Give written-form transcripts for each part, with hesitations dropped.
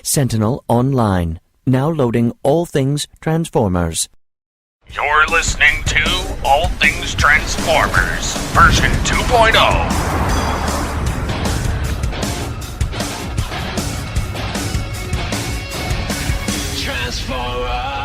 Sentinel Online. Now loading all things Transformers. You're listening to All Things Transformers, version 2.0. Transformers!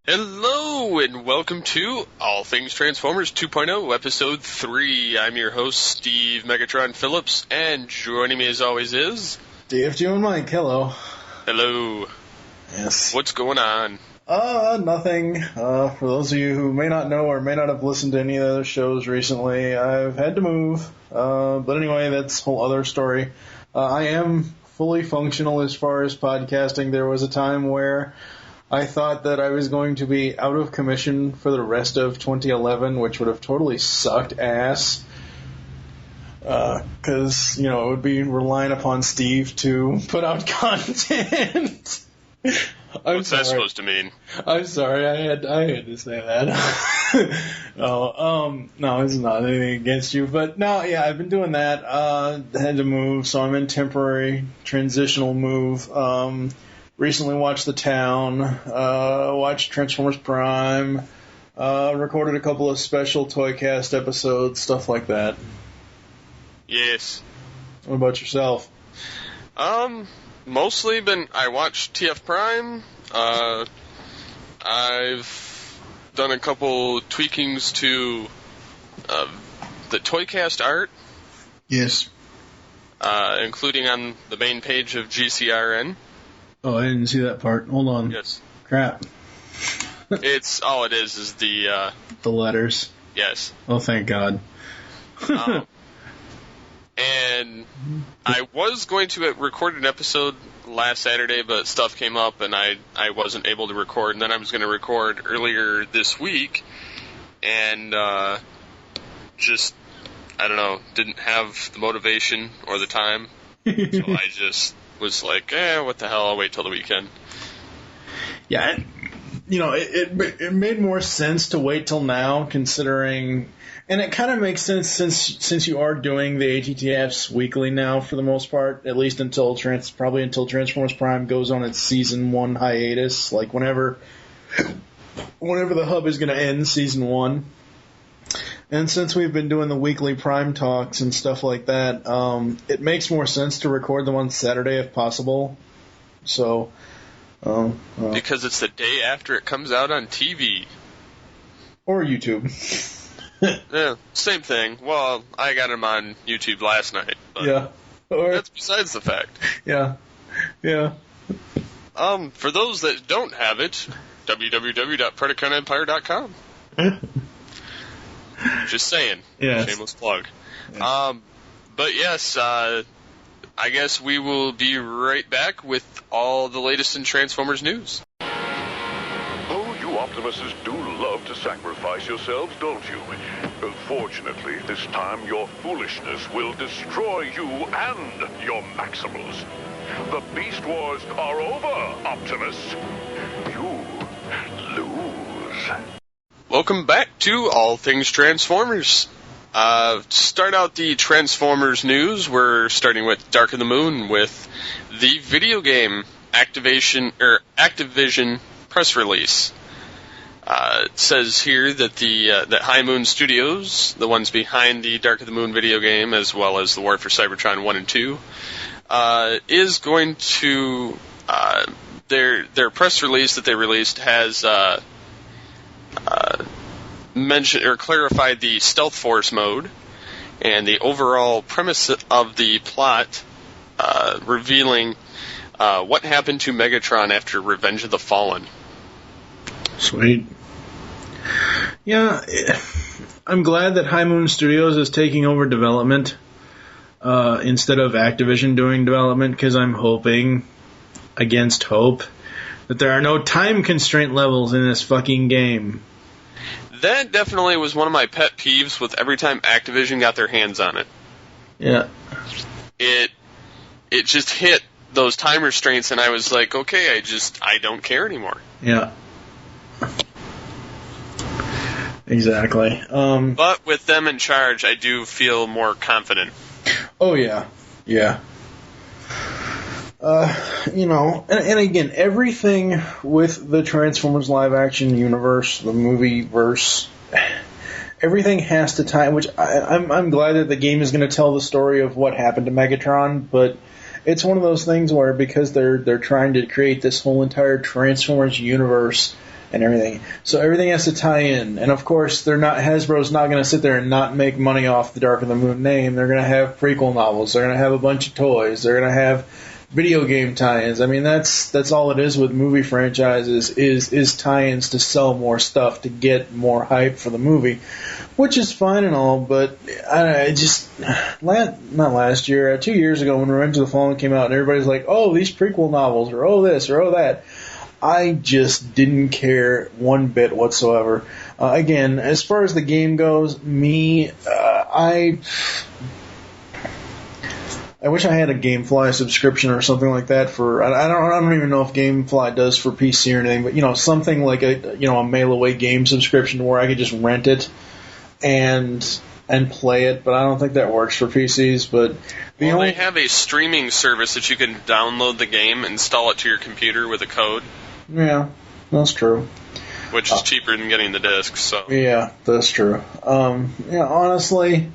Hello, and welcome to All Things Transformers 2.0, Episode 3. I'm your host, Steve Megatron Phillips, and joining me as always is... DFG and Mike, hello. Hello. Yes. What's going on? Nothing. For those of you who may not know or may not have listened to any of the other shows recently, I've had to move. But anyway, that's a whole other story. I am fully functional as far as podcasting. There was a time where I thought that I was going to be out of commission for the rest of 2011, which would have totally sucked ass. Because, it would be relying upon Steve to put out content. What's that supposed to mean? I'm sorry, I had to say that. No, it's not anything against you. But no, yeah, I've been doing that. Had to move, so I'm in temporary transitional move. Recently watched The Town, watched Transformers Prime, recorded a couple of special Toycast episodes, stuff like that. Yes. What about yourself? Mostly I watched TF Prime. I've done a couple tweakings to the Toycast art. Yes. Including on the main page of GCRN. Oh, I didn't see that part. Hold on. Yes. Crap. It's all it is the the letters. Yes. Oh, thank God. And I was going to record an episode last Saturday, but stuff came up and I wasn't able to record. And then I was going to record earlier this week, and I don't know, didn't have the motivation or the time. So I just was like, what the hell, I'll wait till the weekend. Yeah, it made more sense to wait till now, considering, and it kind of makes sense since you are doing the ATTFs weekly now for the most part, at least until Transformers Prime goes on its Season 1 hiatus, like whenever the hub is going to end Season 1. And since we've been doing the weekly Prime talks and stuff like that, it makes more sense to record them on Saturday if possible. So, because it's the day after it comes out on TV. Or YouTube. Yeah, same thing. Well, I got them on YouTube last night. But yeah. That's besides the fact. Yeah. Yeah. For those that don't have it, www.PredaconEmpire.com. Just saying. Yes. Shameless plug. Yes. But yes, I guess we will be right back with all the latest in Transformers news. Oh, you Optimuses do love to sacrifice yourselves, don't you? Fortunately, this time your foolishness will destroy you and your Maximals. The Beast Wars are over, Optimus. You lose. Welcome back to All Things Transformers. Start out the Transformers news. We're starting with Dark of the Moon with the video game Activision press release. It says here that that High Moon Studios, the ones behind the Dark of the Moon video game, as well as the War for Cybertron 1 and 2, is going to their press release that they released has mentioned or clarified the Stealth Force mode and the overall premise of the plot, revealing what happened to Megatron after Revenge of the Fallen. Sweet. Yeah, I'm glad that High Moon Studios is taking over development instead of Activision doing development, because I'm hoping, against hope, that there are no time constraint levels in this fucking game. That definitely was one of my pet peeves with every time Activision got their hands on it. Yeah. It just hit those time restraints, and I was like, okay, I don't care anymore. Yeah. Exactly. But with them in charge, I do feel more confident. Oh, yeah. Yeah. And again, everything with the Transformers live-action universe, the movie-verse, everything has to tie, which I'm glad that the game is going to tell the story of what happened to Megatron, but it's one of those things where, because they're trying to create this whole entire Transformers universe and everything, so everything has to tie in. And of course, Hasbro's not going to sit there and not make money off the Dark of the Moon name. They're going to have prequel novels. They're going to have a bunch of toys. They're going to have video game tie-ins. I mean, that's all it is with movie franchises, is tie-ins to sell more stuff, to get more hype for the movie, which is fine and all, but not last year, 2 years ago when Revenge of the Fallen came out and everybody's like, oh, these prequel novels, or oh this, or oh that, I just didn't care one bit whatsoever. Again, as far as the game goes, I wish I had a GameFly subscription or something like that for. I don't even know if GameFly does for PC or anything, but something like a mail away game subscription where I could just rent it and play it. But I don't think that works for PCs. But they have a streaming service that you can download the game, install it to your computer with a code. Yeah, that's true. Which is cheaper than getting the disc. So yeah, that's true. Honestly.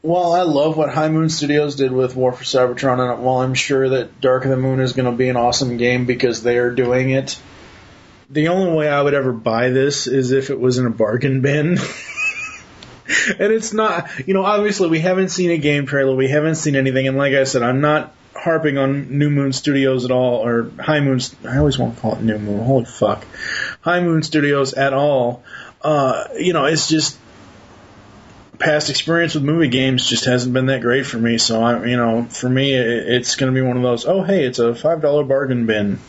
Well, I love what High Moon Studios did with War for Cybertron, and while I'm sure that Dark of the Moon is going to be an awesome game because they're doing it, the only way I would ever buy this is if it was in a bargain bin. And it's not, obviously we haven't seen a game trailer, we haven't seen anything, and like I said, I'm not harping on New Moon Studios at all, or High Moon, I always want to call it New Moon, holy fuck, High Moon Studios at all. It's just, past experience with movie games just hasn't been that great for me, so for me it's going to be one of those, oh hey, it's a $5 bargain bin,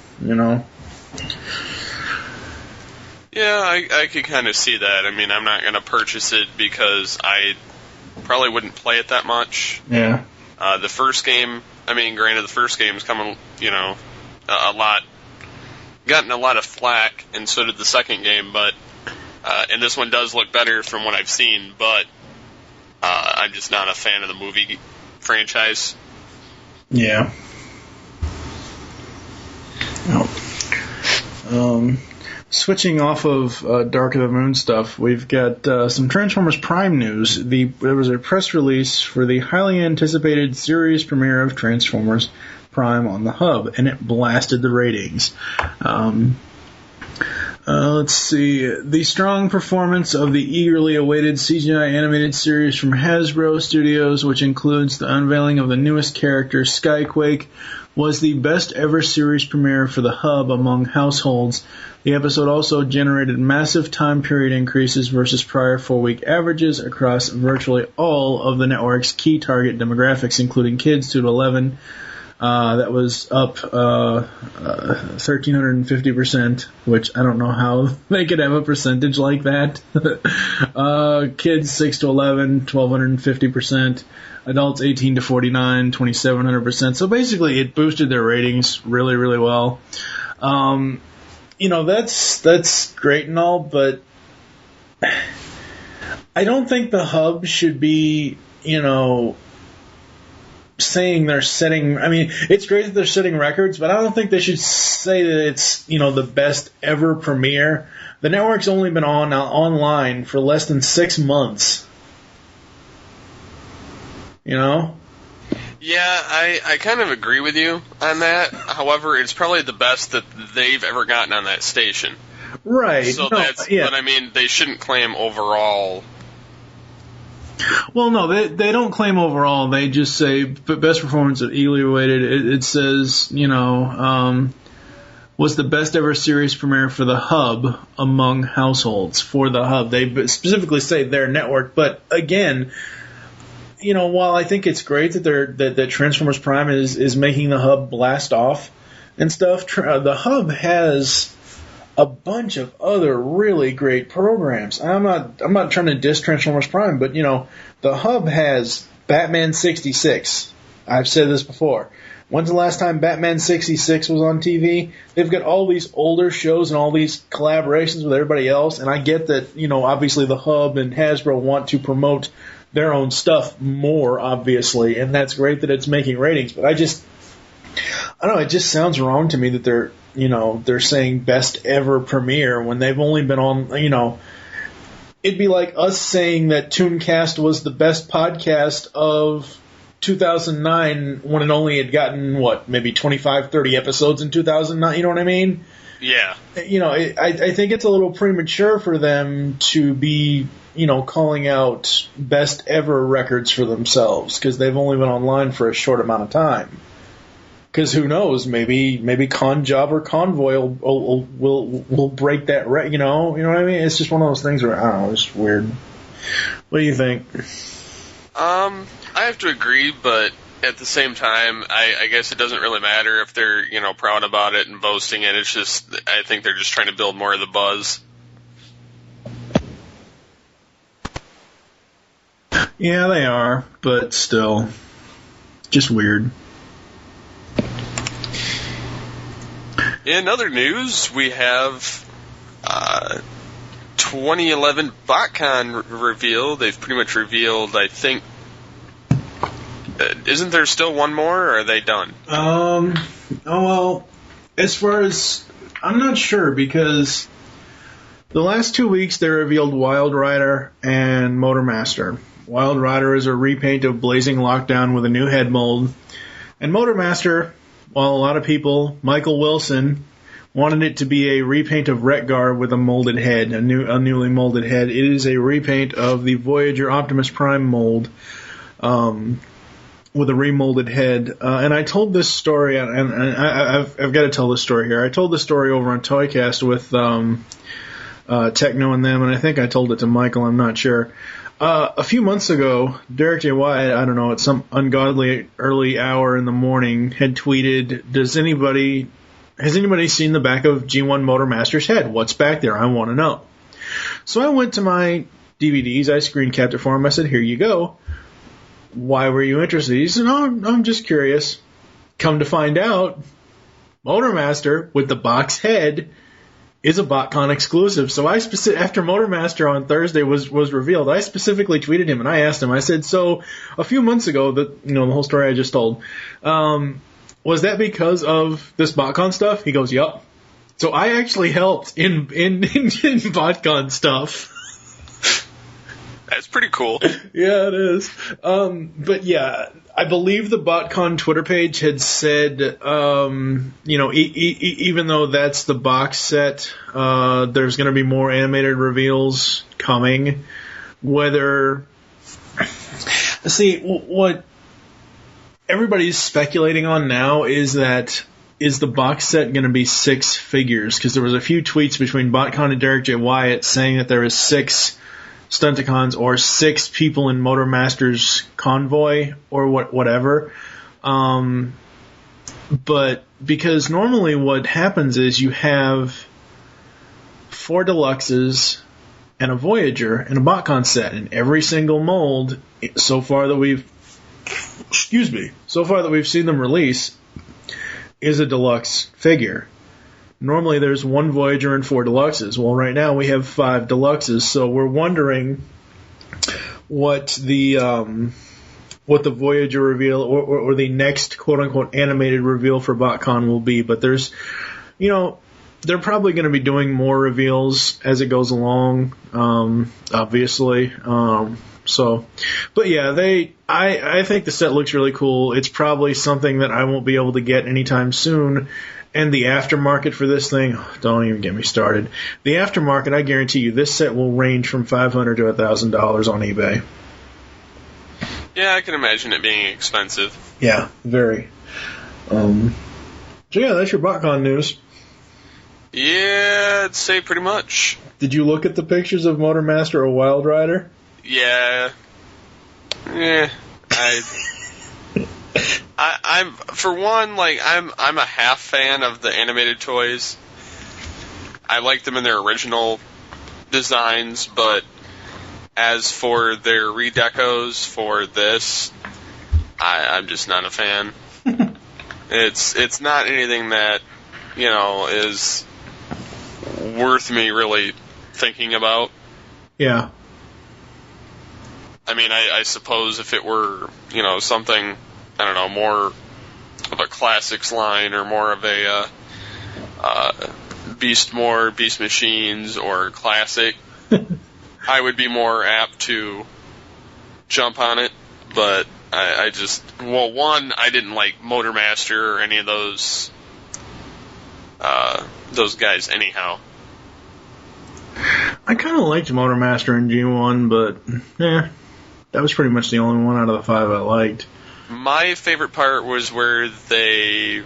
Yeah, I could kind of see that. I mean, I'm not going to purchase it because I probably wouldn't play it that much. Yeah. The first game, granted the first game's coming, gotten a lot of flack, and so did the second game, but and this one does look better from what I've seen, but I'm just not a fan of the movie franchise. Yeah. Switching off of Dark of the Moon stuff, we've got some Transformers Prime news. There was a press release for the highly anticipated series premiere of Transformers Prime on the Hub, and it blasted the ratings. Let's see. The strong performance of the eagerly awaited CGI animated series from Hasbro Studios, which includes the unveiling of the newest character, Skyquake, was the best ever series premiere for the Hub among households. The episode also generated massive time period increases versus prior 4-week averages across virtually all of the network's key target demographics, including kids 2 to 11. That was up 1,350%, which I don't know how they could have a percentage like that. Kids 6 to 11, 1,250%. Adults 18 to 49, 2,700%. So basically, it boosted their ratings really, really well. That's great and all, but I don't think the Hub should be, saying they're setting. It's great that they're setting records, but I don't think they should say that it's, the best ever premiere. The network's only been online for less than 6 months. Yeah, I kind of agree with you on that. However, it's probably the best that they've ever gotten on that station. Right. So but I mean, they shouldn't claim overall. Well, no, they don't claim overall. They just say best performance of eagerly awaited. It says, was the best ever series premiere for the Hub among households for the Hub. They specifically say their network, but again, while I think it's great that Transformers Prime is making the Hub blast off and stuff, the Hub has a bunch of other really great programs. I'm not trying to diss Transformers Prime, but the Hub has Batman 66. I've said this before. When's the last time Batman 66 was on TV? They've got all these older shows and all these collaborations with everybody else, and I get that, obviously the Hub and Hasbro want to promote their own stuff more, obviously, and that's great that it's making ratings, but I don't know, it just sounds wrong to me that they're saying best ever premiere when they've only been on, it'd be like us saying that Tooncast was the best podcast of 2009 when it only had gotten, maybe 25, 30 episodes in 2009, you know what I mean? Yeah. I think it's a little premature for them to be, calling out best ever records for themselves because they've only been online for a short amount of time. Because who knows? Maybe Con Job or Convoy will break that. You know what I mean? It's just one of those things where I don't know. It's weird. What do you think? I have to agree, but at the same time, I guess it doesn't really matter if they're proud about it and boasting it. It's just I think they're just trying to build more of the buzz. Yeah, they are, but still, just weird. In other news, we have 2011 BotCon reveal. They've pretty much revealed, I think. Isn't there still one more, or are they done? As far as I'm not sure because the last 2 weeks they revealed Wild Rider and Motormaster. Wild Rider is a repaint of Blazing Lockdown with a new head mold, and Motormaster, while a lot of people, Michael Wilson, wanted it to be a repaint of Retgar with a molded head, a newly molded head. It is a repaint of the Voyager Optimus Prime mold with a remolded head. And I told this story, and I've got to tell this story here. I told this story over on Toycast with Techno and them, and I think I told it to Michael, I'm not sure. A few months ago, Derek J. Wyatt, I don't know, at some ungodly early hour in the morning, had tweeted, has anybody seen the back of G1 Motormaster's head? What's back there? I want to know. So I went to my DVDs, I screen capped it for him, I said, here you go. Why were you interested? He said, no, I'm just curious. Come to find out, Motormaster with the box head is a BotCon exclusive. So after Motormaster on Thursday was revealed, I specifically tweeted him and I asked him, I said, so a few months ago, the whole story I just told, was that because of this BotCon stuff? He goes, yup. So I actually helped in BotCon stuff. That's pretty cool. Yeah, it is. But yeah, I believe the BotCon Twitter page had said, even though that's the box set, there's going to be more animated reveals coming. What everybody's speculating on now is the box set going to be 6 figures? Because there was a few tweets between BotCon and Derek J. Wyatt saying that there is 6 Stunticons or 6 people in Motormaster's convoy or whatever. But because normally what happens is you have 4 Deluxes and a Voyager and a BotCon set, and every single mold so far that we've seen them release is a deluxe figure. Normally there's 1 Voyager and 4 Deluxes. Well, right now we have 5 Deluxes, so we're wondering what the Voyager reveal or the next quote-unquote animated reveal for BotCon will be. But there's, they're probably going to be doing more reveals as it goes along, obviously. So, but yeah, I think the set looks really cool. It's probably something that I won't be able to get anytime soon. And the aftermarket for this thing, don't even get me started. The aftermarket, I guarantee you, this set will range from $500 to $1,000 on eBay. Yeah, I can imagine it being expensive. Yeah, very. So yeah, that's your BotCon news. Yeah, I'd say pretty much. Did you look at the pictures of Motormaster or Wild Rider? Yeah. I'm for one, like I'm a half fan of the animated toys. I like them in their original designs, but as for their redecos for this, I'm just not a fan. It's not anything that, is worth me really thinking about. Yeah. I mean, I suppose if it were, something, I don't know, more of a classics line or more of a Beast Machines or classic, I would be more apt to jump on it. But I didn't like Motormaster or any of those guys anyhow. I kind of liked Motormaster in G1, but that was pretty much the only one out of the 5 I liked. My favorite part was where they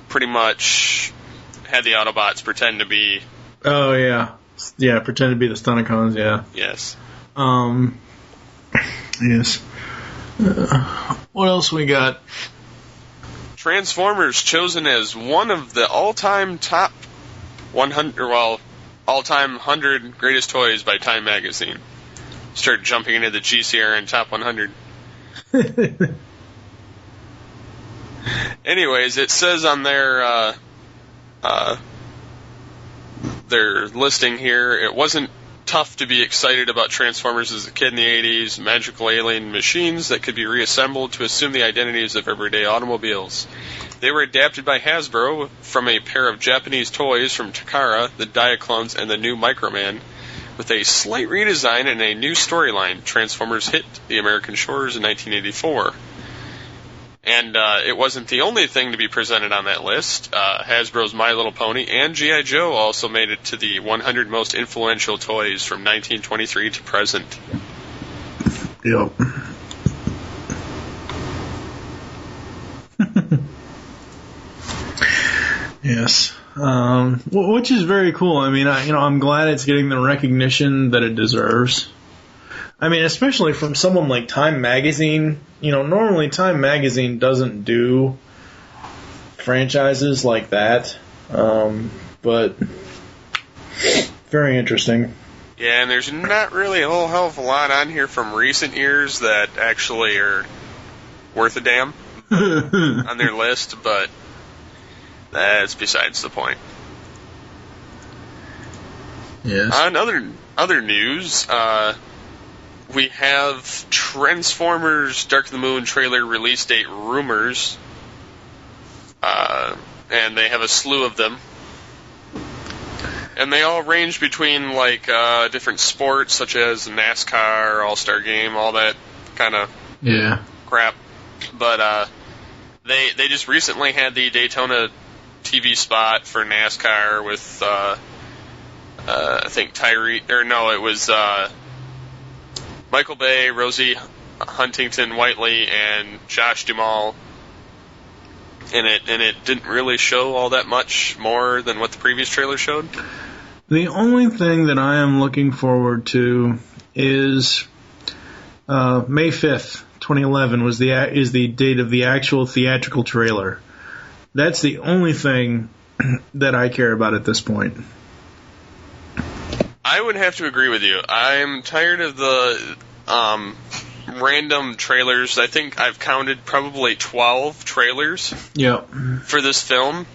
pretty much had the Autobots pretend to be... Oh, yeah. Yeah, pretend to be the Stunticons, yeah. Yes. Yes. What else we got? Transformers chosen as one of the all-time top 100 greatest toys by Time Magazine. Start jumping into the GCRN top 100. Anyways, it says on their listing here, it wasn't tough to be excited about Transformers as a kid in the 80s, magical alien machines that could be reassembled to assume the identities of everyday automobiles. They were adapted by Hasbro from a pair of Japanese toys from Takara, the Diaclones, and the new Microman. With a slight redesign and a new storyline, Transformers hit the American shores in 1984. And it wasn't the only thing to be presented on that list. Hasbro's My Little Pony and G.I. Joe also made it to the 100 most influential toys from 1923 to present. Yep. Yes. Which is very cool. I mean, I'm glad it's getting the recognition that it deserves. I mean, especially from someone like Time Magazine. Normally Time Magazine doesn't do franchises like that. But very interesting. Yeah, and there's not really a whole hell of a lot on here from recent years that actually are worth a damn on their list, but that's besides the point. Yes. On other news, we have Transformers Dark of the Moon trailer release date rumors, and they have a slew of them. And they all range between, different sports, such as NASCAR, All-Star Game, all that kind of crap. But they just recently had the Daytona TV spot for NASCAR with, I think it was Michael Bay, Rosie Huntington-Whiteley, and Josh Duhamel in it, and it didn't really show all that much more than what the previous trailer showed. The only thing that I am looking forward to is May 5th, 2011 is the date of the actual theatrical trailer. That's the only thing that I care about at this point. I would have to agree with you. I'm tired of the random trailers. I think I've counted probably 12 trailers for this film.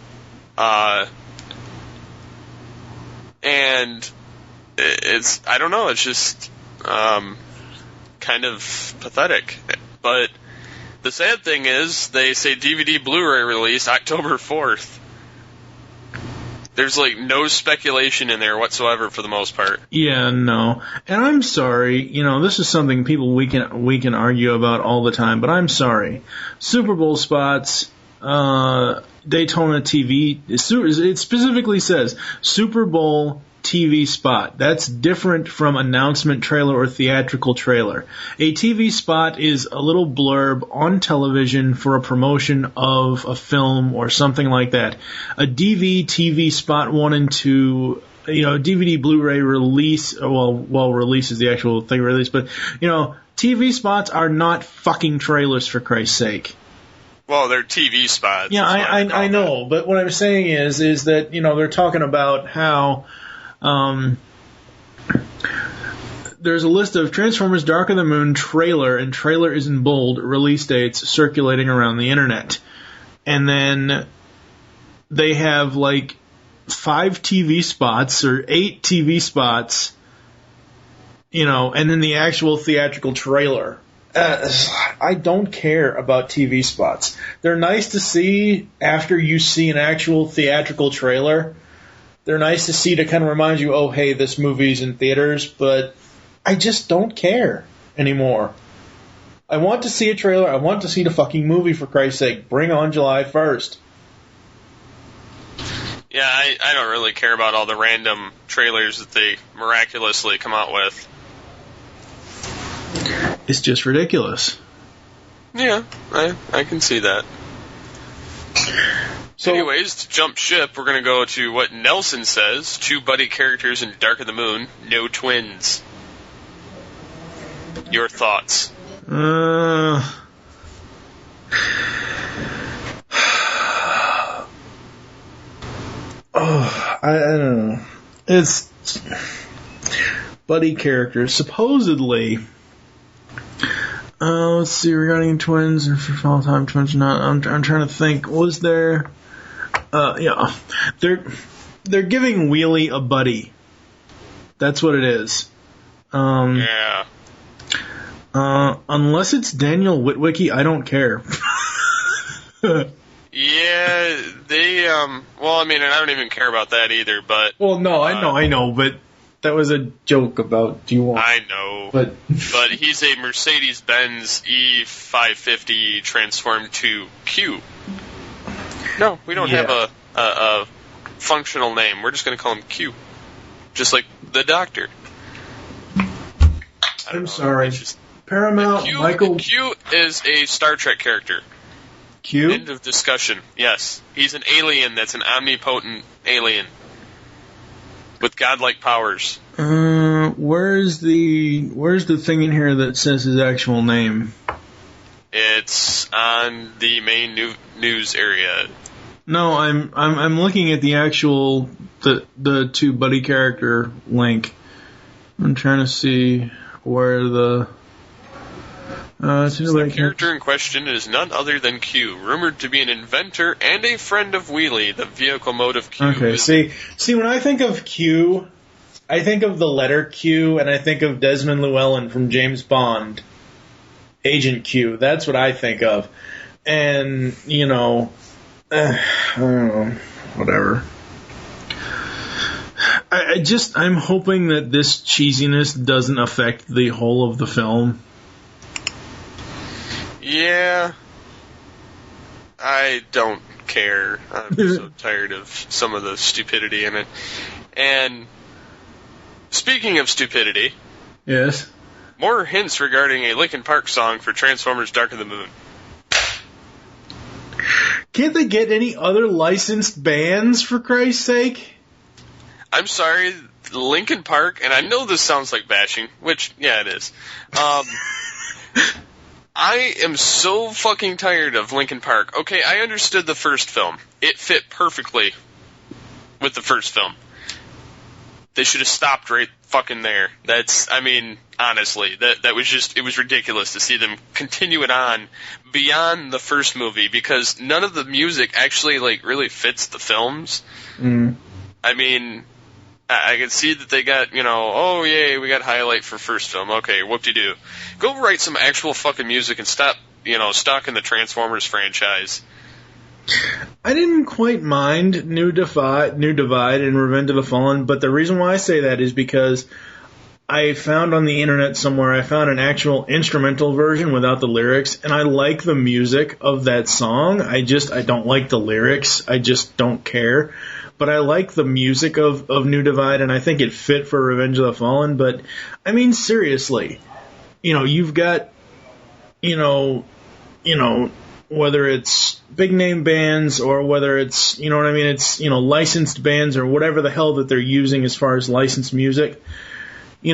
And I don't know, it's just kind of pathetic. But the sad thing is, they say DVD Blu-ray release October 4th. There's like no speculation in there whatsoever for the most part. Yeah, no. And I'm sorry, this is something we can argue about all the time, but I'm sorry. Super Bowl spots, Daytona TV, it specifically says Super Bowl TV spot. That's different from announcement trailer or theatrical trailer. A TV spot is a little blurb on television for a promotion of a film or something like that. A TV spot 1 and 2, DVD Blu-ray release, release is the actual thing release, but, TV spots are not fucking trailers, for Christ's sake. Well, they're TV spots. Yeah, I know, but what I'm saying is that, they're talking about how there's a list of Transformers Dark of the Moon trailer, and trailer is in bold, release dates circulating around the internet. And then they have like 5 TV spots or 8 TV spots, and then the actual theatrical trailer. I don't care about TV spots. They're nice to see after you see an actual theatrical trailer. They're nice to see to kind of remind you, oh, hey, this movie's in theaters, but I just don't care anymore. I want to see a trailer. I want to see the fucking movie, for Christ's sake. Bring on July 1st. Yeah, I don't really care about all the random trailers that they miraculously come out with. It's just ridiculous. Yeah, I can see that. So, anyways, to jump ship, we're going to go to what Nelson says. 2 buddy characters in Dark of the Moon, no twins. Your thoughts? I don't know. It's buddy characters. Supposedly, let's see, regarding twins and for all time twins or not, I'm trying to think. Was there? Yeah, they're giving Wheelie a buddy. That's what it is. Yeah. Unless it's Daniel Witwicky, I don't care. Yeah, they, well, I mean, and I don't even care about that either, but... Well, no, I know, but that was a joke about, do you want... I know, but he's a Mercedes-Benz E550 transformed to Q. No, we don't have a functional name. We're just going to call him Q. Just like the Doctor. I'm sorry. Paramount, Michael... Q is a Star Trek character. Q? End of discussion. Yes. He's an alien that's an omnipotent alien. With godlike powers. Where's the thing in here that says his actual name? It's on the main news area. No, I'm looking at the actual the 2 buddy character link. I'm trying to see where the the character in question is none other than Q, rumored to be an inventor and a friend of Wheelie, the vehicle mode of Q. Okay, see, when I think of Q, I think of the letter Q, and I think of Desmond Llewellyn from James Bond, Agent Q. That's what I think of. And, I don't know, whatever. I'm hoping that this cheesiness doesn't affect the whole of the film. Yeah, I don't care. I'm so tired of some of the stupidity in it. And speaking of stupidity, yes, more hints regarding a Linkin Park song for Transformers Dark of the Moon. Can't they get any other licensed bands, for Christ's sake? I'm sorry, Linkin Park, and I know this sounds like bashing, which, yeah, it is. I am so fucking tired of Linkin Park. Okay, I understood the first film. It fit perfectly with the first film. They should have stopped right fucking there. Honestly, that was just, it was ridiculous to see them continue it on beyond the first movie, because none of the music actually, really fits the films. Mm. I can see that they got, oh, yay, we got highlight for first film. Okay, whoop-de-doo. Go write some actual fucking music and stop, stalking the Transformers franchise. I didn't quite mind New Divide and Revenge of the Fallen, but the reason why I say that is because I found on the internet somewhere, I found an actual instrumental version without the lyrics, and I like the music of that song. I don't like the lyrics. I just don't care. But I like the music of New Divide, and I think it fit for Revenge of the Fallen. But, I mean, seriously, you've got, whether it's big name bands or whether it's, it's, licensed bands or whatever the hell that they're using as far as licensed music. They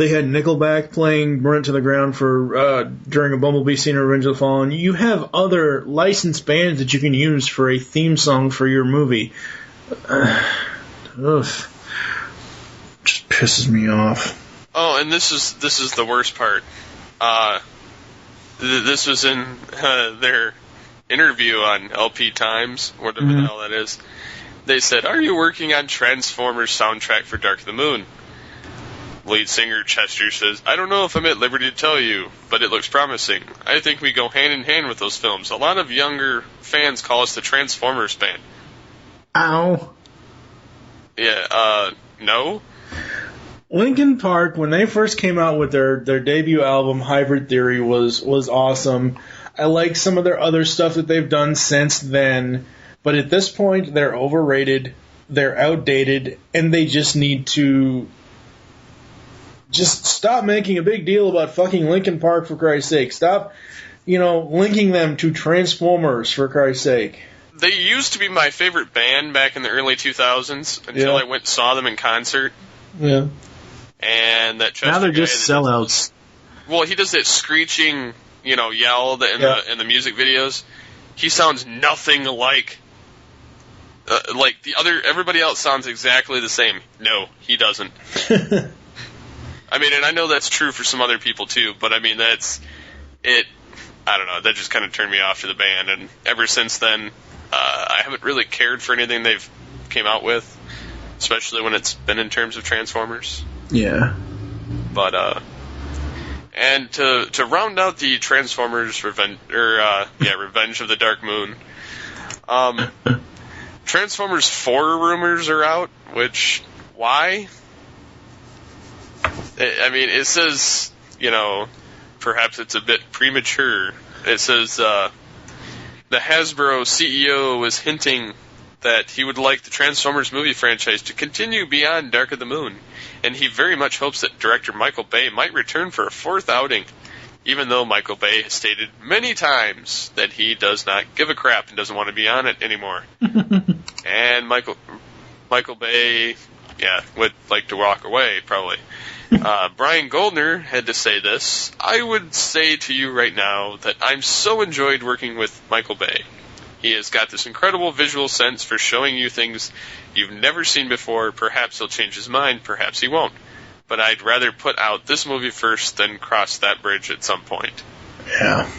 had Nickelback playing Burnt to the Ground for during a Bumblebee scene in Revenge of the Fallen. You have other licensed bands that you can use for a theme song for your movie. Just pisses me off. Oh, and this is the worst part. This was in their interview on LP Times, whatever the hell that is. They said, "Are you working on Transformers soundtrack for Dark of the Moon?" Lead singer Chester says, "I don't know if I'm at liberty to tell you, but it looks promising. I think we go hand in hand with those films. A lot of younger fans call us the Transformers band." Ow. Yeah, no? Linkin Park, when they first came out with their debut album, Hybrid Theory, was awesome. I like some of their other stuff that they've done since then. But at this point, they're overrated, they're outdated, and they just need to just stop making a big deal about fucking Linkin Park, for Christ's sake. Stop, linking them to Transformers, for Christ's sake. They used to be my favorite band back in the early 2000s until I went and saw them in concert. Yeah. And that Chester now they're just sellouts. Well, he does that screeching, yell in the music videos. He sounds nothing like the other. Everybody else sounds exactly the same. No, he doesn't. I mean, and I know that's true for some other people too, but I mean, that's it. I don't know. That just kind of turned me off to the band, and ever since then, I haven't really cared for anything they've came out with, especially when it's been in terms of Transformers. Yeah. But and to round out the Transformers Revenge of the Dark Moon, Transformers 4 rumors are out. Which why? I mean, it says, perhaps it's a bit premature. It says the Hasbro CEO was hinting that he would like the Transformers movie franchise to continue beyond Dark of the Moon, and he very much hopes that director Michael Bay might return for a fourth outing, even though Michael Bay has stated many times that he does not give a crap and doesn't want to be on it anymore. And Michael Bay, would like to walk away, probably. Brian Goldner had to say this: "I would say to you right now that I'm so enjoyed working with Michael Bay. He has got this incredible visual sense for showing you things you've never seen before. Perhaps he'll change his mind, perhaps he won't. But I'd rather put out this movie first than cross that bridge at some point." Yeah.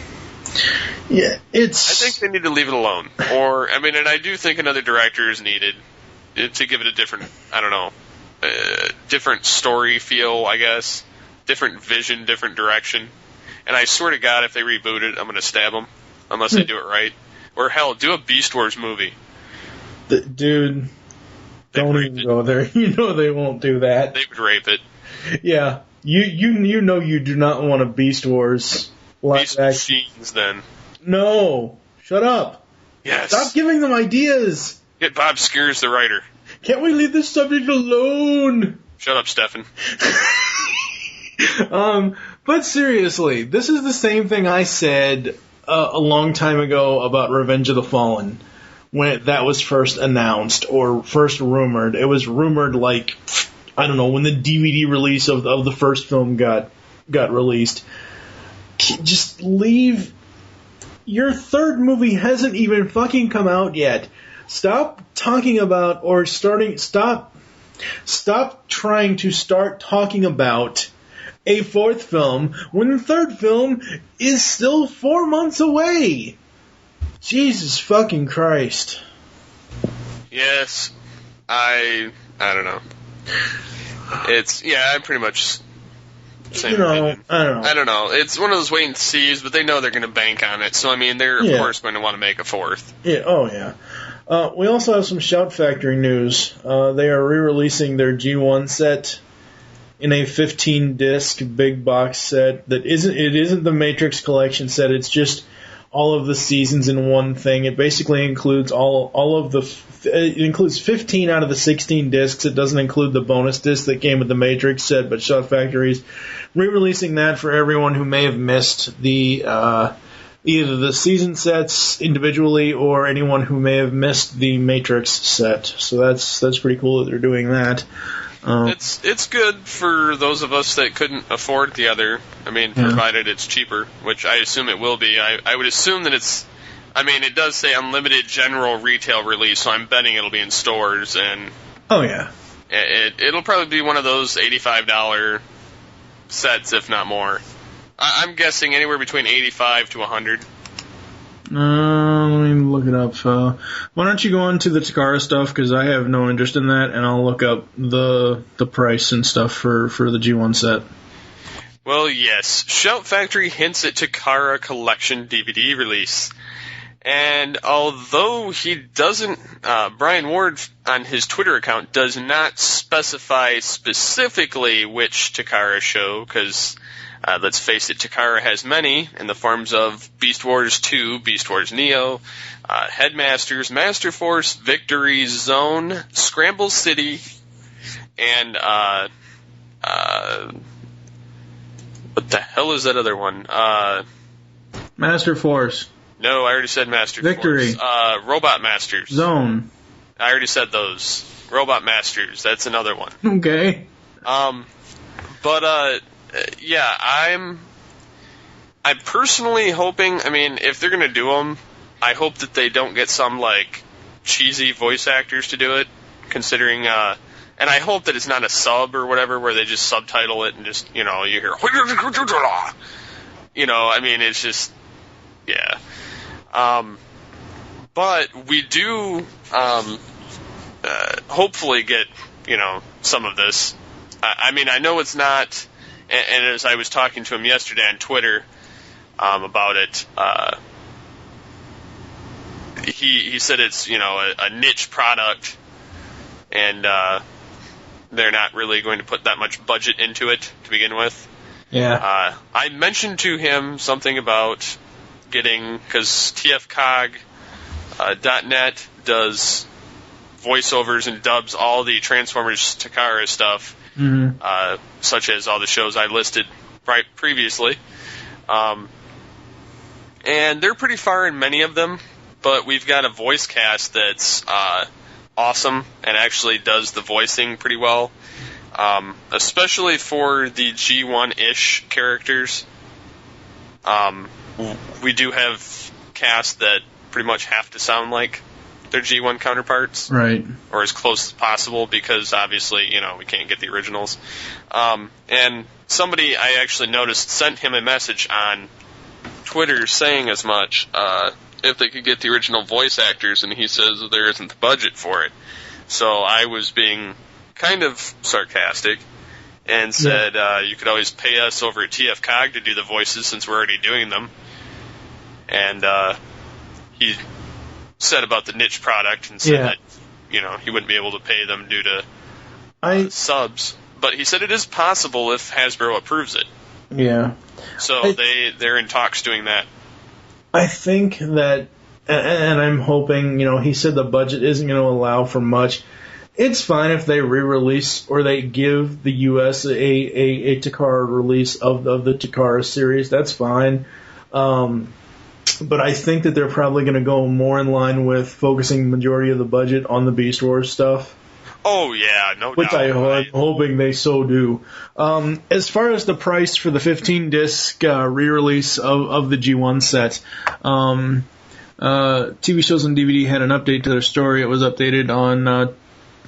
Yeah, I think they need to leave it alone. And I do think another director is needed to give it a different, different story feel, I guess. Different vision, different direction. And I swear to God, if they reboot it, I'm going to stab them. Unless they do it right. Or hell, do a Beast Wars movie. Dude, don't even go there. They won't do that. They would rape it. Yeah. You do not want a Beast Wars live Beast action. Machines, then. No. Shut up. Yes. Stop giving them ideas. Get Bob Skers, the writer. Can't we leave this subject alone? Shut up, Stefan. But seriously, this is the same thing I said a long time ago about Revenge of the Fallen when that was first announced or first rumored. It was rumored when the DVD release of the first film got released. Just leave. Your third movie hasn't even fucking come out yet. Stop talking about Stop trying to start talking about a fourth film when the third film is still 4 months away. Jesus fucking Christ. Yes. I don't know. I'm pretty much same you know, opinion. I don't know. It's one of those wait and sees, but they know they're going to bank on it. So, I mean, they're, of course, going to want to make a fourth. Yeah, oh, yeah. We also have some Shout Factory news. They are re-releasing their G1 set in a 15-disc big box set that isn't the Matrix Collection set. It's just all of the seasons in one thing. It basically includes it includes 15 out of the 16 discs. It doesn't include the bonus disc that came with the Matrix set, but Shout Factory's re-releasing that for everyone who may have missed the either the season sets individually or anyone who may have missed the Matrix set. So that's pretty cool that they're doing that. It's good for those of us that couldn't afford the other. I mean, provided it's cheaper, which I assume it will be. I would assume that it's. I mean, it does say unlimited general retail release, so I'm betting it'll be in stores. And oh yeah, it'll probably be one of those $85 sets, if not more. I'm guessing anywhere between $85 to $100. Let me look it up. Why don't you go into the Takara stuff, because I have no interest in that, and I'll look up the price and stuff for the G1 set. Well, yes. Shout Factory hints at Takara Collection DVD release. And although he doesn't, Brian Ward on his Twitter account does not specify specifically which Takara show, because let's face it, Takara has many in the forms of Beast Wars 2, Beast Wars Neo, Headmasters, Master Force, Victory Zone, Scramble City, and what the hell is that other one? Master Force. No, I already said Master Victory. Force. Robot Masters. Zone. I already said those. Robot Masters. That's another one. Okay. Yeah, I'm personally hoping, I mean, if they're going to do them, I hope that they don't get some, like, cheesy voice actors to do it, considering, and I hope that it's not a sub or whatever where they just subtitle it and just, you know, you hear, you know, I mean, it's just, yeah. But we do, hopefully get, you know, some of this. I mean, I know it's not, and as I was talking to him yesterday on Twitter about it, he said it's, you know, a niche product, and they're not really going to put that much budget into it to begin with. Yeah. I mentioned to him something about getting, because TFCog.net does voiceovers and dubs all the Transformers Takara stuff, such as all the shows I listed right previously. And they're pretty far in many of them, but we've got a voice cast that's awesome and actually does the voicing pretty well, especially for the G1-ish characters. We do have casts that pretty much have to sound like their G1 counterparts. Right. Or as close as possible, because obviously, you know, we can't get the originals. And somebody I actually noticed sent him a message on Twitter saying as much, if they could get the original voice actors, and he says there isn't the budget for it. So I was being kind of sarcastic and said, you could always pay us over at TFCog to do the voices since we're already doing them. And he said about the niche product and said that, you know, he wouldn't be able to pay them due to subs. But he said it is possible if Hasbro approves it. Yeah. So they're in talks doing that. I think that, and I'm hoping, you know, he said the budget isn't going to allow for much. It's fine if they re-release or they give the U.S. a Takara release of the Takara series. That's fine. But I think that they're probably going to go more in line with focusing the majority of the budget on the Beast Wars stuff. Oh, yeah, no doubt. Which I'm hoping they so do. As far as the price for the 15-disc re-release of the G1 set, TV Shows and DVD had an update to their story. It was updated on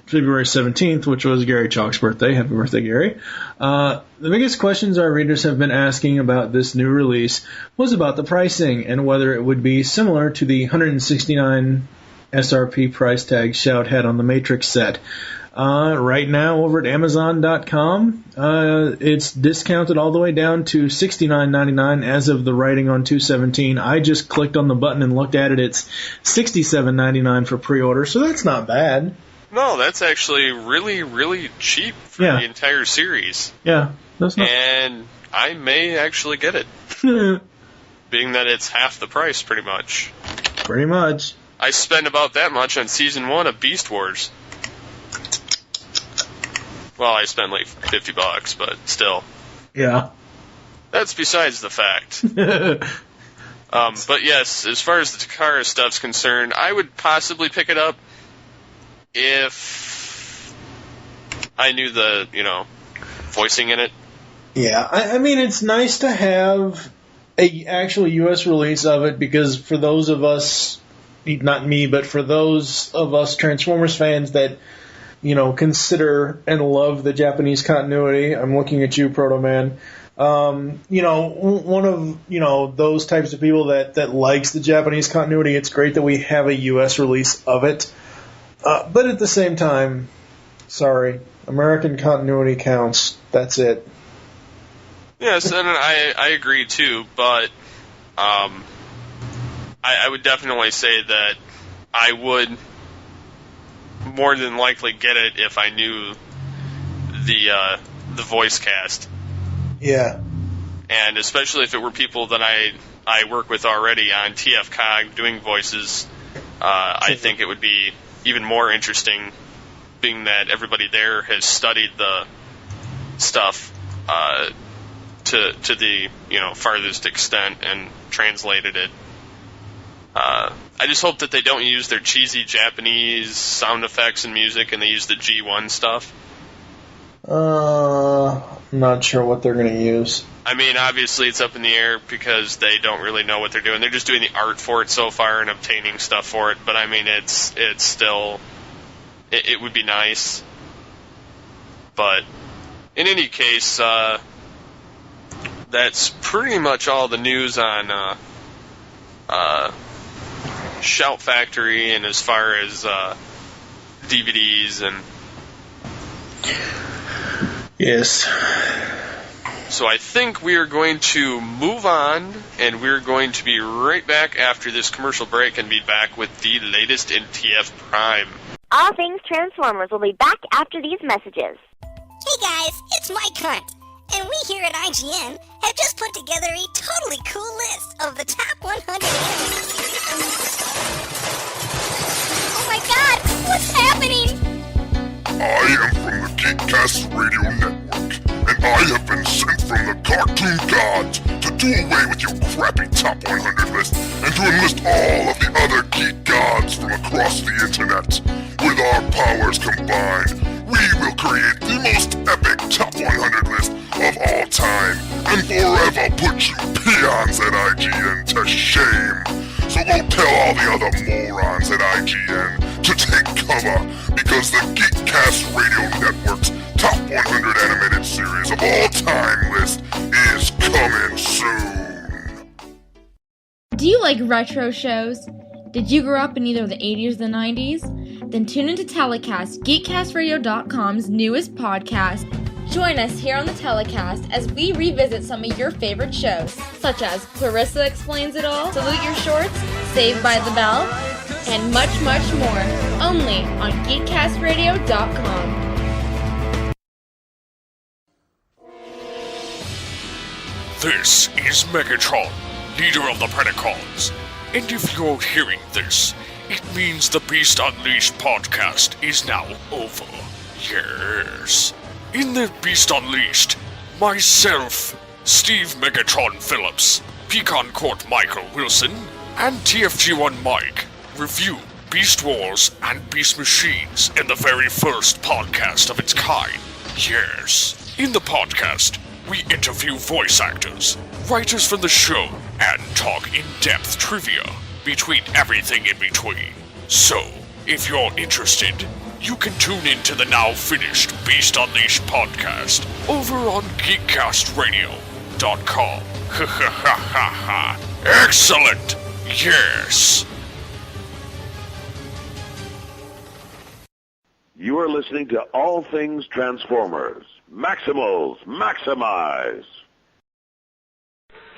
February 17th, which was Gary Chalk's birthday. Happy birthday, Gary. The biggest questions our readers have been asking about this new release was about the pricing and whether it would be similar to the $169 SRP price tag Shout had on the Matrix set. right now over at Amazon.com. It's discounted all the way down to $69.99 as of the writing on 2/17. I just clicked on the button and looked at it. It's $67.99 for pre-order, so that's not bad. No, that's actually really, really cheap for the entire series. Yeah, that's not. And I may actually get it, being that it's half the price, pretty much. Pretty much. I spent about that much on Season 1 of Beast Wars. Well, I spent like $50, but still. Yeah. That's besides the fact. But yes, as far as the Takara stuff's concerned, I would possibly pick it up if I knew the, voicing in it. Yeah, I mean, it's nice to have a actual U.S. release of it, because for those of us, not me, but for those of us Transformers fans that, consider and love the Japanese continuity, I'm looking at you, Proto Man. One of, those types of people that likes the Japanese continuity, it's great that we have a U.S. release of it. But at the same time, sorry, American continuity counts. That's it. Yes, and I agree too, but I would definitely say that I would more than likely get it if I knew the voice cast. Yeah. And especially if it were people that I work with already on TFCog doing voices, I think it would be even more interesting, being that everybody there has studied the stuff to the farthest extent and translated it. I just hope that they don't use their cheesy Japanese sound effects and music and they use the G1 stuff. I'm not sure what they're going to use. I mean, obviously it's up in the air because they don't really know what they're doing. They're just doing the art for it so far and obtaining stuff for it. But I mean, it's still, it would be nice. But in any case, that's pretty much all the news on Shout Factory and as far as DVDs and. Yes. So I think we are going to move on, and we're going to be right back after this commercial break and be back with the latest in TF Prime. All Things Transformers will be back after these messages. Hey guys, it's Mike Hunt, and we here at IGN have just put together a totally cool list of the top 100 animes. Oh my god, what's happening? I am from the Geekcast Radio Network, and I have been sent from the cartoon gods to do away with your crappy top 100 list and to enlist all of the other geek gods from across the internet. With our powers combined, we will create the most epic top 100 list of all time and forever put you peons at IGN to shame. So go tell all the other morons at IGN to take cover, because the Geekcast Radio Network's top 100 animated series of all time list is coming soon. Do you like retro shows? Did you grow up in either the 80s or the 90s? Then tune into Telecast, GeekCastRadio.com's newest podcast. Join us here on the Telecast as we revisit some of your favorite shows, such as Clarissa Explains It All, Salute Your Shorts, Saved by the Bell, and much, much more, only on GeekCastRadio.com. This is Megatron, leader of the Predacons. And if you're hearing this, it means the Beast Unleashed podcast is now over. Yes. In the Beast Unleashed, myself, Steve Megatron Phillips, Pecan Court Michael Wilson, and TFG1 Mike review Beast Wars and Beast Machines in the very first podcast of its kind. Yes. In the podcast, we interview voice actors, writers from the show, and talk in-depth trivia between everything in between. So, if you're interested, you can tune in to the now finished Beast Unleashed podcast over on GeekCastRadio.com. Ha ha ha ha ha. Excellent! Yes! You are listening to All Things Transformers. Maximals, maximize!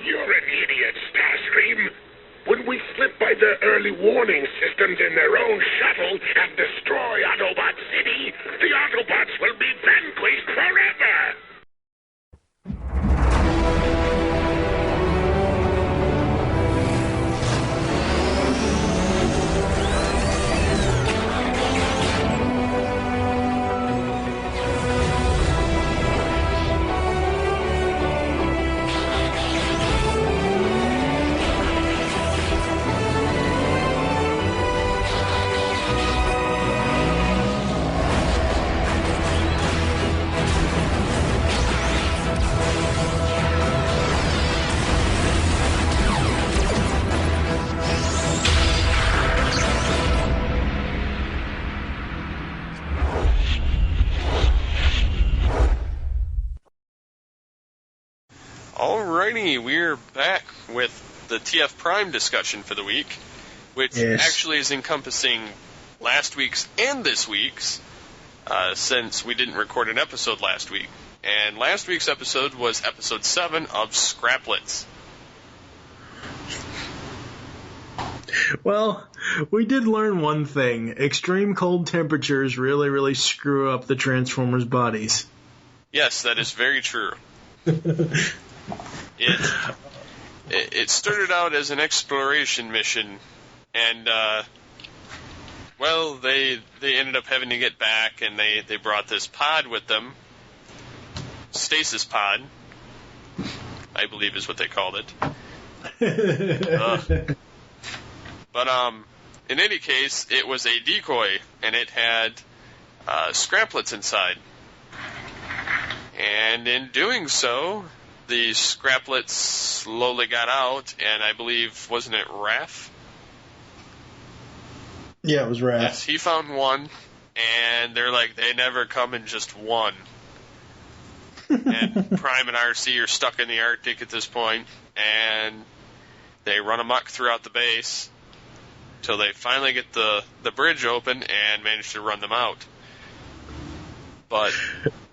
You're an idiot, Starscream. When we slip by the early warning systems in their own shuttle and destroy Autobot City, the Autobots will be vanquished forever! Alrighty, we're back with the TF Prime discussion for the week, which actually is encompassing last week's and this week's, since we didn't record an episode last week. And last week's episode was episode 7 of Scraplets. Well, we did learn one thing. Extreme cold temperatures really, really screw up the Transformers' bodies. Yes, that is very true. It started out as an exploration mission, and they ended up having to get back, and they brought this pod with them, stasis pod, I believe is what they called it. But in any case, it was a decoy, and it had scraplets inside, and in doing so, the scraplets slowly got out, and I believe, wasn't it Raph? Yeah, it was Raph. Yes, he found one, and they're like, they never come in just one. And Prime and RC are stuck in the Arctic at this point, and they run amok throughout the base till they finally get the bridge open and manage to run them out. But...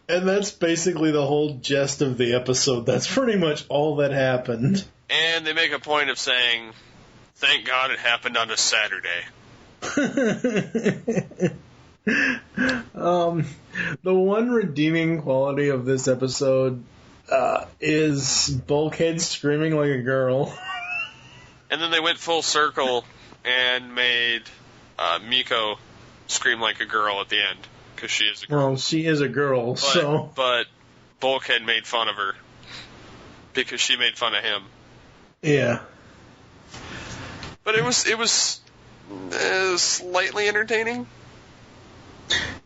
And that's basically the whole gist of the episode. That's pretty much all that happened. And they make a point of saying, thank God it happened on a Saturday. The one redeeming quality of this episode is Bulkhead screaming like a girl. And then they went full circle and made Miko scream like a girl at the end. Because she is a girl. Well, she is a girl, But Bulkhead made fun of her. Because she made fun of him. Yeah. But it was slightly entertaining.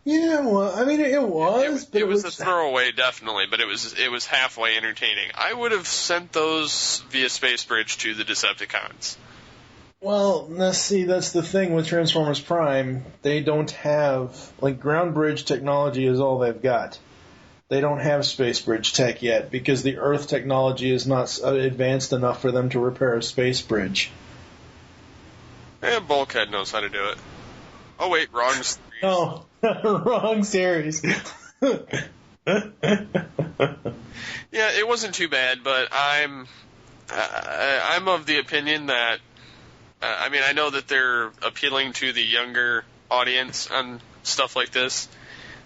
Yeah, well, I mean, it was. It was a throwaway, definitely, but it was halfway entertaining. I would have sent those via Space Bridge to the Decepticons. Well, see, that's the thing with Transformers Prime. They don't have, ground bridge technology is all they've got. They don't have space bridge tech yet, because the Earth technology is not advanced enough for them to repair a space bridge. Yeah, Bulkhead knows how to do it. Oh, wait, wrong series. Oh, wrong series. Yeah, it wasn't too bad, but I'm of the opinion that I know that they're appealing to the younger audience on stuff like this,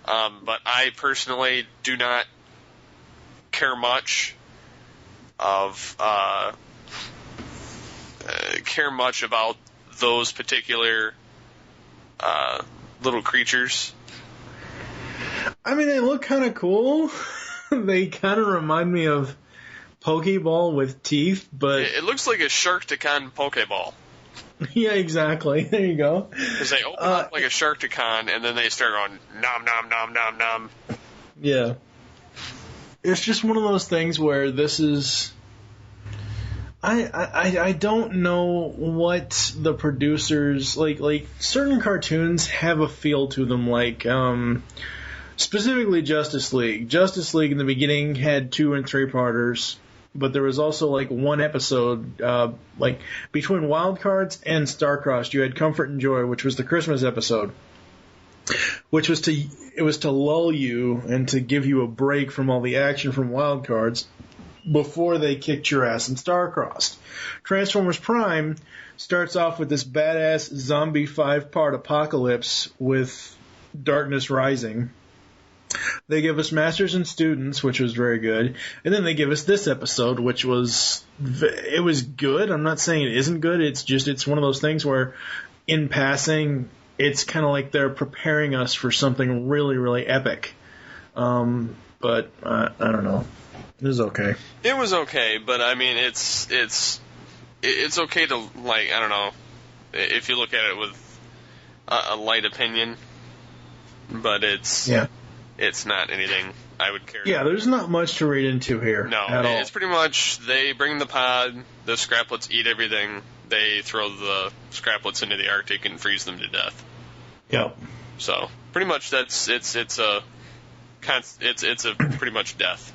but I personally do not care much about those particular little creatures. I mean, they look kind of cool. They kind of remind me of Pokeball with teeth, but... It looks like a Sharkticon Pokeball. Yeah, exactly. There you go. Because they open up like a Sharkticon, and then they start going, nom, nom, nom, nom, nom. Yeah. It's just one of those things where this is... I don't know what the producers... Like certain cartoons have a feel to them, specifically Justice League. Justice League in the beginning had 2 and 3-parters. But there was also, one episode, between Wild Cards and Starcrossed, you had Comfort and Joy, which was the Christmas episode, which was to lull you and to give you a break from all the action from Wild Cards before they kicked your ass in Starcrossed. Transformers Prime starts off with this badass zombie 5-part apocalypse with Darkness Rising. They give us Masters and Students, which was very good, and then they give us this episode, which was good. I'm not saying it isn't good. It's one of those things where, in passing, it's kind of like they're preparing us for something really, really epic. But I don't know. It was okay. It was okay, but I mean, it's okay to, like, I don't know, if you look at it with a light opinion, but it's not anything I would care. Yeah, there's not much to read into here. No, at all. It's pretty much they bring the pod, the Scraplets eat everything, they throw the Scraplets into the Arctic and freeze them to death. Yep. So pretty much it's a pretty much death.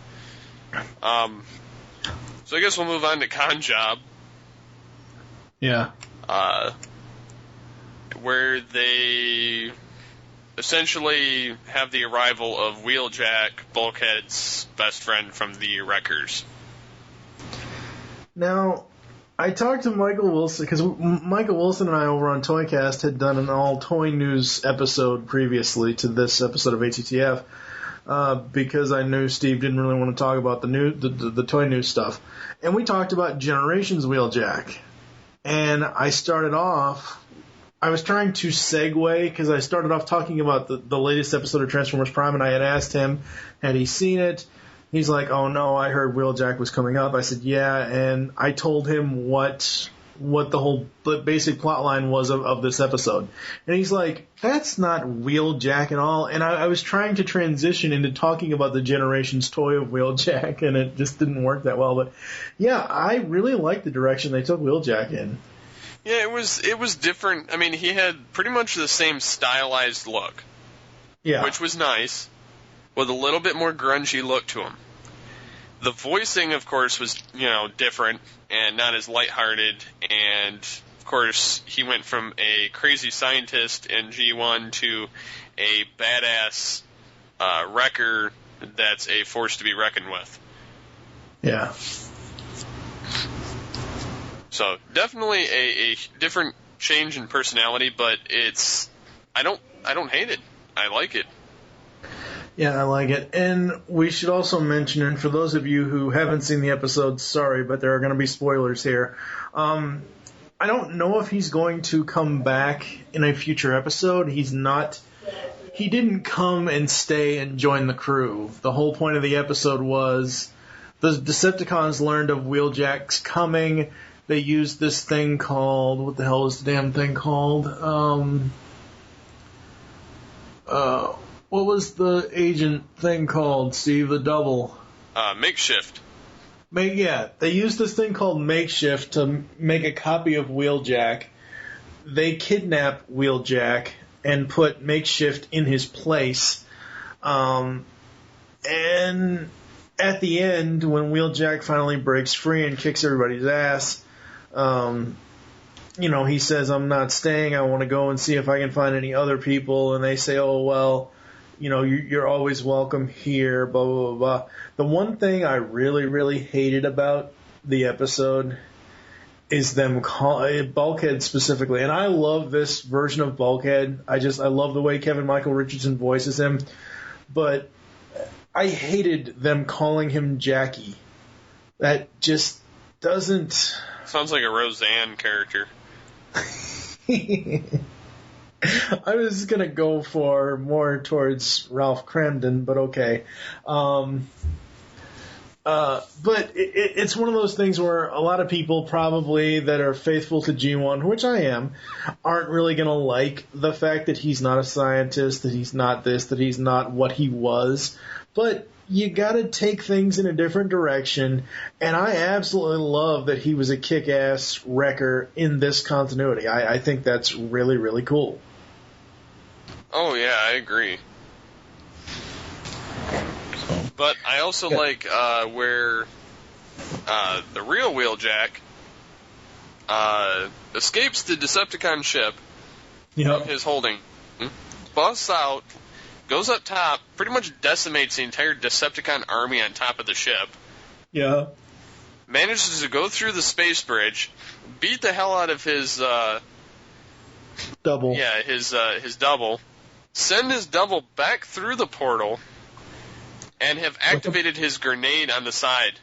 So I guess we'll move on to Con Job. Yeah. Where they essentially have the arrival of Wheeljack, Bulkhead's best friend from the Wreckers. Now, I talked to Michael Wilson, because Michael Wilson and I over on Toycast had done an all-toy news episode previously to this episode of ATTF, because I knew Steve didn't really want to talk about the toy news stuff. And we talked about Generations Wheeljack. And I was trying to segue, because I started off talking about the latest episode of Transformers Prime, and I had asked him, had he seen it? He's like, oh no, I heard Wheeljack was coming up. I said, yeah, and I told him what the basic plot line was of this episode. And he's like, that's not Wheeljack at all. And I was trying to transition into talking about the Generations toy of Wheeljack, and it just didn't work that well. But yeah, I really liked the direction they took Wheeljack in. Yeah, it was different. I mean, he had pretty much the same stylized look. Yeah. Which was nice, with a little bit more grungy look to him. The voicing, of course, was, different and not as lighthearted, and of course, he went from a crazy scientist in G1 to a badass wrecker that's a force to be reckoned with. Yeah. So definitely a different change in personality, but I don't hate it. I like it. Yeah, I like it. And we should also mention, and for those of you who haven't seen the episode, sorry, but there are going to be spoilers here. I don't know if he's going to come back in a future episode. He didn't come and stay and join the crew. The whole point of the episode was the Decepticons learned of Wheeljack's coming. They used this thing called, what the hell is the damn thing called? What was the agent thing called, Steve? The double? Makeshift. They used this thing called Makeshift to make a copy of Wheeljack. They kidnap Wheeljack and put Makeshift in his place. And at the end, when Wheeljack finally breaks free and kicks everybody's ass, he says, I'm not staying, I want to go and see if I can find any other people. And they say, oh, well, you're always welcome here, blah, blah, blah, blah. The one thing I really, really hated about the episode is them calling Bulkhead specifically. And I love this version of Bulkhead. I love the way Kevin Michael Richardson voices him. But I hated them calling him Jackie. That just doesn't... Sounds like a Roseanne character. I was going to go for more towards Ralph Cramden, but okay. But it's one of those things where a lot of people probably that are faithful to G1, which I am, aren't really going to like the fact that he's not a scientist, that he's not this, that he's not what he was. But you got to take things in a different direction, and I absolutely love that he was a kick-ass wrecker in this continuity. I think that's really, really cool. Oh, yeah, I agree. But I also like where the real Wheeljack escapes the Decepticon ship from his holding, busts out, goes up top, pretty much decimates the entire Decepticon army on top of the ship. Yeah. Manages to go through the space bridge, beat the hell out of his double. Yeah, his double. Send his double back through the portal, and have activated his grenade on the side.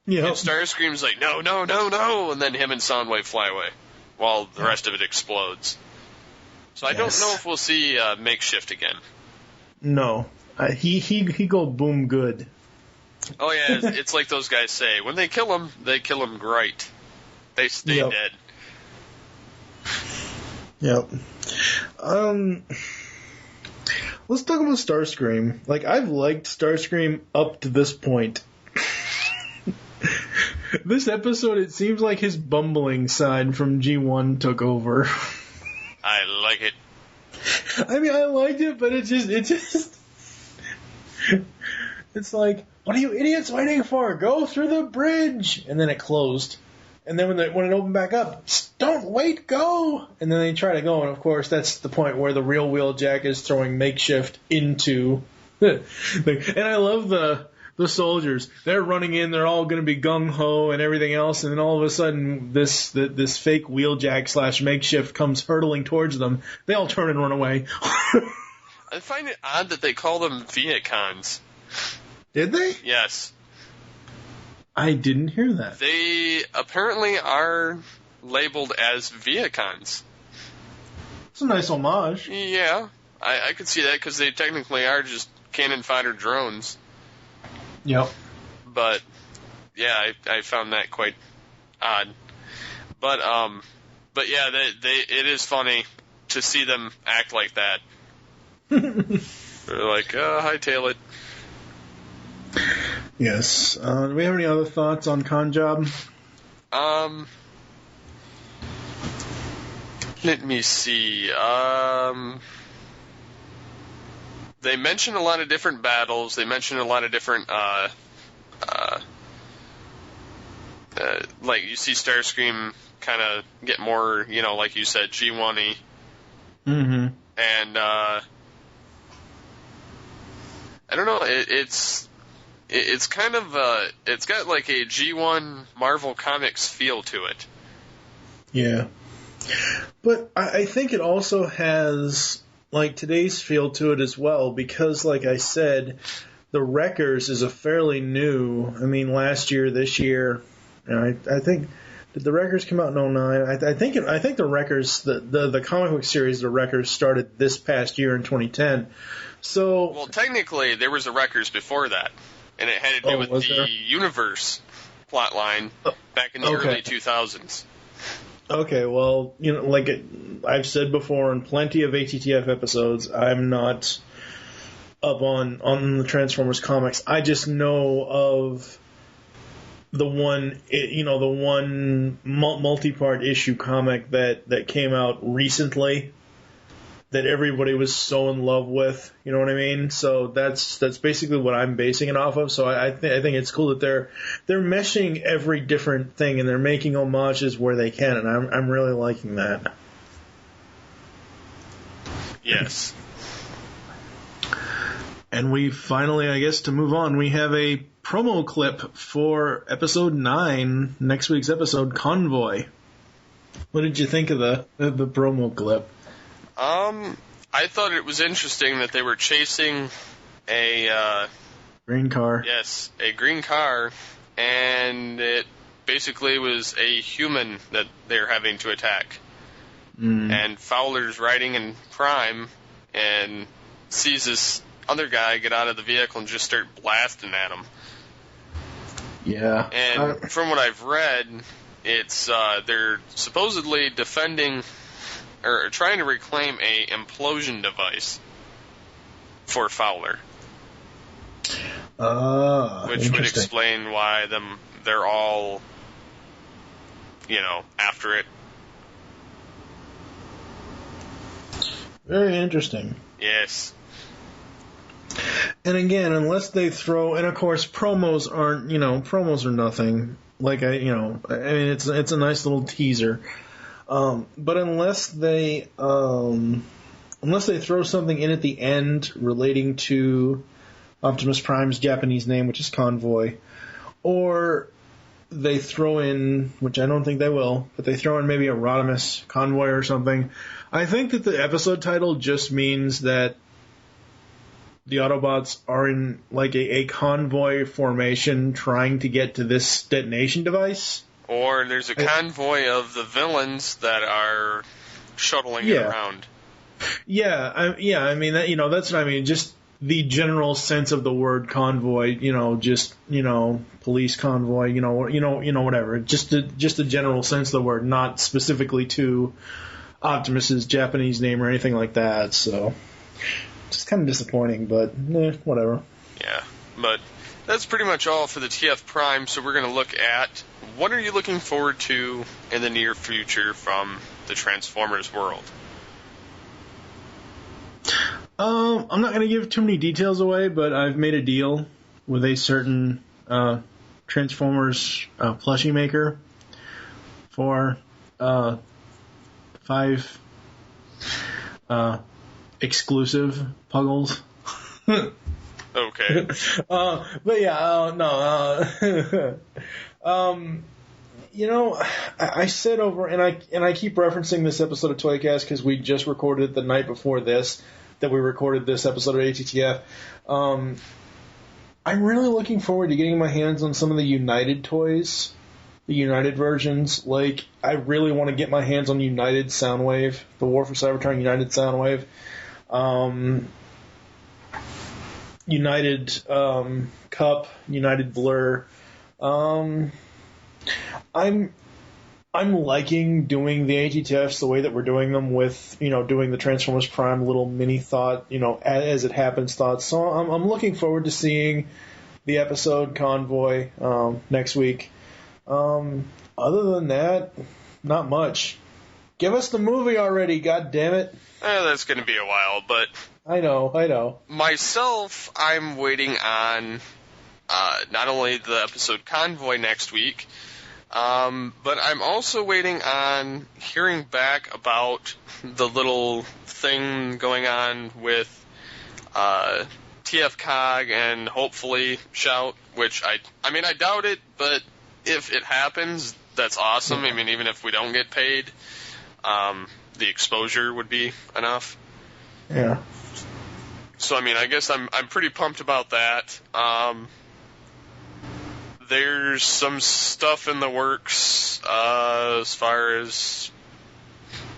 Yeah. And Starscream's like, no, no, no, no, and then him and Soundwave fly away, while the rest of it explodes. So I don't know if we'll see Makeshift again. No. He go boom good. Oh yeah, it's like those guys say, when they kill him great. They stay dead. Yep. Let's talk about Starscream. Like, I've liked Starscream up to this point. This episode, it seems like his bumbling side from G1 took over. I like it. I mean, I liked it, but it's like, what are you idiots waiting for? Go through the bridge! And then it closed. And then when it opened back up, don't wait, go! And then they try to go, and of course that's the point where the real Wheeljack is throwing Makeshift into. And I love the soldiers. They're running in, they're all going to be gung-ho and everything else, and then all of a sudden this fake Wheeljack / Makeshift comes hurtling towards them. They all turn and run away. I find it odd that they call them Viacons. Did they? Yes. I didn't hear that. They apparently are labeled as Viacons. It's a nice homage. Yeah, I could see that because they technically are just cannon fodder drones. Yep. But yeah, I found that quite odd. But yeah, it is funny to see them act like that. They're like, hightail it. Yes. Do we have any other thoughts on Con Job? Let me see. They mention a lot of different battles. They mention a lot of different, like you see Starscream kind of get more, like you said, G1-y. Mm-hmm. And, I don't know, it's kind of, it's got like a G1 Marvel Comics feel to it. Yeah. But I think it also has, like, today's feel to it as well, because, like I said, the Wreckers is a fairly new, I mean, last year, this year, I think, did the Wreckers come out in 2009? I think the Wreckers, the comic book series, the Wreckers, started this past year in 2010. So, well, technically, there was a Wreckers before that, and it had to do with the universe plotline back in the early 2000s. Okay, well, like I've said before in plenty of ATTF episodes, I'm not up on the Transformers comics. I just know of the one multi-part issue comic that came out recently that everybody was so in love with. You know what I mean? So that's basically what I'm basing it off of. So I think it's cool that they're meshing every different thing and they're making homages where they can, and I'm really liking that. Yes. And we finally, I guess, to move on, we have a promo clip for episode 9, next week's episode, Convoy. What did you think of the promo clip? I thought it was interesting that they were chasing a green car. Yes, a green car, and it basically was a human that they're having to attack. And Fowler's riding in Prime and sees this other guy get out of the vehicle and just start blasting at him. Yeah. And from what I've read, it's they're supposedly defending or trying to reclaim a implosion device for Fowler. Which would explain why they're all, after it. Very interesting. Yes. And again, unless they throw, and of course promos aren't, promos are nothing. Like I mean, it's a nice little teaser. But unless they unless they throw something in at the end relating to Optimus Prime's Japanese name, which is Convoy, or they throw in, which I don't think they will, but they throw in maybe a Rodimus convoy or something. I think that the episode title just means that the Autobots are in like a convoy formation trying to get to this detonation device. Or there's a convoy of the villains that are shuttling it around. Yeah, I mean that, that's what I mean. Just the general sense of the word convoy, police convoy, whatever. Just the general sense of the word, not specifically to Optimus's Japanese name or anything like that. So, just kind of disappointing, but whatever. Yeah, but that's pretty much all for the TF Prime. So we're going to look at what are you looking forward to in the near future from the Transformers world. I'm not going to give too many details away, but I've made a deal with a certain Transformers plushie maker for 5 exclusive Puggles. Okay. But yeah, no. I said over, and I keep referencing this episode of Toycast because we just recorded it the night before this, that we recorded this episode of ATTF. I'm really looking forward to getting my hands on some of the United toys, the United versions. Like, I really want to get my hands on United Soundwave, the War for Cybertron United Soundwave. United Cup, United Blur. I'm liking doing the ATTFs the way that we're doing them with, doing the Transformers Prime little mini thought, as it happens thoughts. So I'm looking forward to seeing the episode Convoy next week. Other than that, not much. Give us the movie already, god damn it. That's going to be a while, but I know. Myself, I'm waiting on not only the episode Convoy next week, but I'm also waiting on hearing back about the little thing going on with TFCog and hopefully Shout, which I doubt it, but if it happens, that's awesome. I mean, even if we don't get paid, the exposure would be enough. Yeah. So, I guess I'm pretty pumped about that. There's some stuff in the works as far as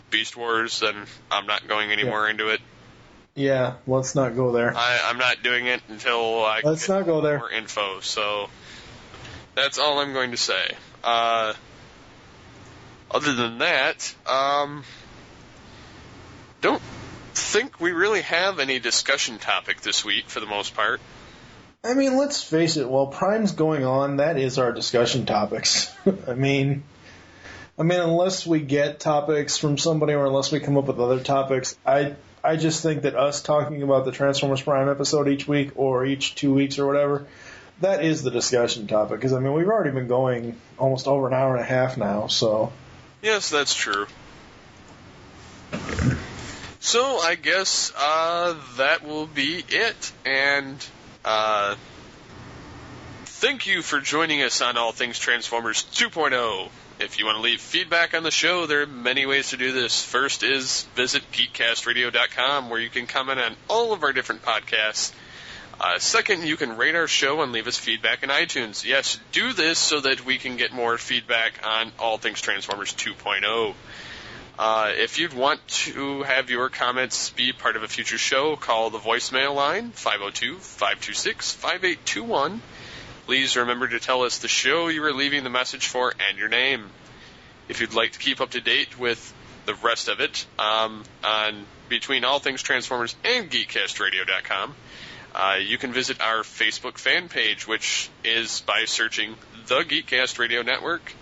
Beast Wars, and I'm not going any more into it. Yeah, let's not go there. I'm not doing it until I get not go there. More info, so that's all I'm going to say. Other than that, don't think we really have any discussion topic this week for the most part. Let's face it, while Prime's going on, that is our discussion topics. Unless we get topics from somebody or unless we come up with other topics, I just think that us talking about the Transformers Prime episode each week or each 2 weeks or whatever, that is the discussion topic. Because, we've already been going almost over an hour and a half now, so... Yes, that's true. So, I guess that will be it, and... thank you for joining us on All Things Transformers 2.0. If you want to leave feedback on the show, there are many ways to do this. First is visit geekcastradio.com, where you can comment on all of our different podcasts. Second, you can rate our show and leave us feedback in iTunes. Yes, do this so that we can get more feedback on All Things Transformers 2.0. If you'd want to have your comments be part of a future show, call the voicemail line, 502-526-5821. Please remember to tell us the show you are leaving the message for and your name. If you'd like to keep up to date with the rest of it on between All Things Transformers and GeekCastRadio.com, you can visit our Facebook fan page, which is by searching the Geekcast Radio Network.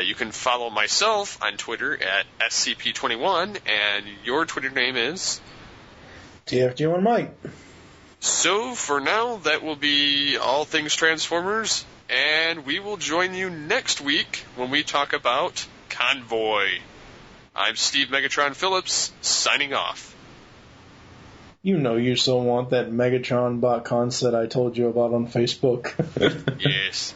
You can follow myself on Twitter at SCP21, and your Twitter name is... TFG1 Mike. So, for now, that will be All Things Transformers, and we will join you next week when we talk about Convoy. I'm Steve Megatron Phillips, signing off. You know you still want that Megatron BotCon set I told you about on Facebook. Yes.